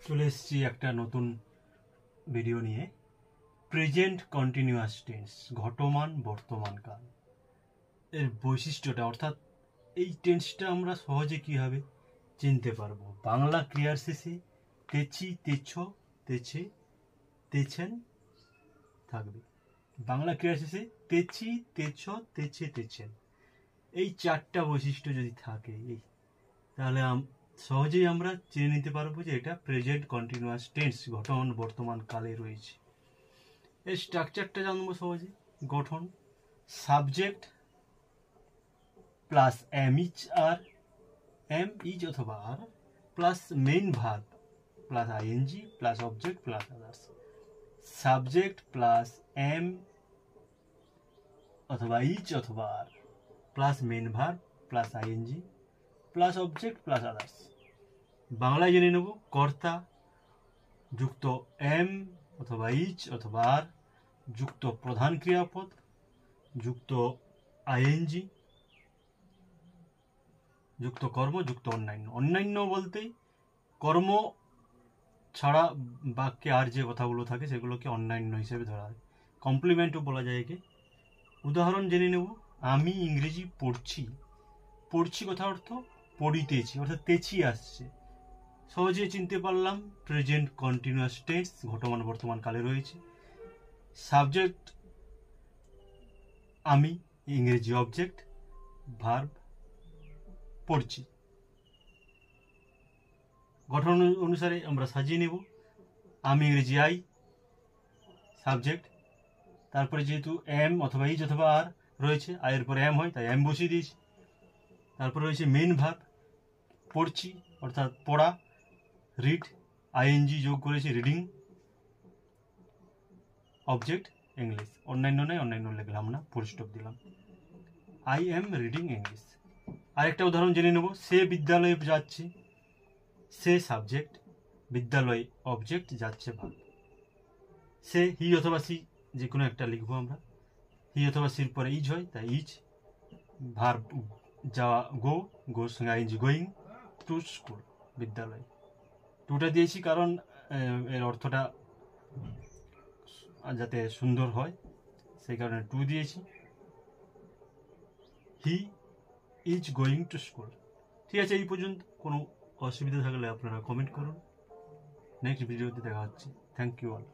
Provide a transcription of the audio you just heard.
চলে এসেছি একটা নতুন ভিডিও নিয়ে। প্রেজেন্ট কন্টিনিউয়াস টেন্স, ঘটমান বর্তমান কাল এর বৈশিষ্ট্যটা, অর্থাৎ এই টেন্সটা আমরা সহজে কীভাবে চিনতে পারবো। বাংলা ক্রিয়ার শেষে তেছি, তেছ, তেছে, তেছেন থাকবে। বাংলা ক্রিয়ার শেষে তেছি, তেছ, তেছে, তেছেন, এই চারটা বৈশিষ্ট্য যদি থাকে তাহলে সহজেই আমরা চিনে নিতে পারবো যে এটা প্রেজেন্ট কন্টিনিউয়াস টেন্স, ঘটন বর্তমান কালে রয়েছে। এই স্ট্রাকচারটা জানবো সহজে। গঠন সাবজেক্ট প্লাস এম ইজ অথবা are plus main verb plus ING plus object plus others. Subject plus am অথবা ইজ অথবা are plus main verb plus ING plus object plus others. বাংলায় জেনে নেব কর্তা যুক্ত এম অথবা ইজ অথবা আর যুক্ত প্রধান ক্রিয়াপদ যুক্ত আইএনজি যুক্ত কর্ম যুক্ত অন্যান্য। অন্যান্য বলতেই কর্ম ছাড়া বাক্যে আর যে কথাগুলো থাকে সেগুলোকে অন্যান্য হিসেবে ধরা হয়। কমপ্লিমেন্টও বলা যায় একে। উদাহরণ জেনে নেব। আমি ইংরেজি পড়ছি। পড়ছি কথা অর্থ পড়িতেছি, অর্থাৎ তেছি আসছে। সহজে চিনতে পারলাম প্রেজেন্ট কন্টিনিউয়াস টেন্স, ঘটমান বর্তমান কালে রয়েছে। সাবজেক্ট আমি, ইংরেজি অবজেক্ট, ভার্ব পড়ছি। গঠন অনুসারে আমরা সাজিয়ে নেব। আমি ইংরেজি আই, সাবজেক্ট, তারপরে যেহেতু এম অথবা ইজ অথবা আর রয়েছে, আয়ের পরে এম হয় তাই এম বসিয়ে দিয়েছি। তারপরে রয়েছে মেইন ভার্ব পড়ছি অর্থাৎ পড়া, রিড, আইএনজি যোগ করেছি রিডিং, অবজেক্ট ইংলিশ। অন্যান্য নয়, অন্যান্য লিখলাম না, ফুল স্টপ দিলাম। I am reading English. আরেকটা উদাহরণ জেনে নেব। সে বিদ্যালয়ে যাচ্ছে। সে সাবজেক্ট, বিদ্যালয় অবজেক্ট, যাচ্ছে ভার্ব। সে হি অথবা সি যে কোনো একটা লিখবো আমরা। হি অথবা সির পরে ইজ হয় তাই ইজ, ভার্ব যাওয়া গো, গোর সঙ্গে আইএনজি গোয়িং, টু স্কুল বিদ্যালয়। টুটা দিয়েছি কারণ এর অর্থটা যাতে সুন্দর হয় সেই কারণে টু দিয়েছি। He is going to school. ঠিক আছে, এই পর্যন্ত। কোনো অসুবিধা থাকলে আপনারা কমেন্ট করুন। নেক্সট ভিডিওতে দেখা হচ্ছে। Thank you all.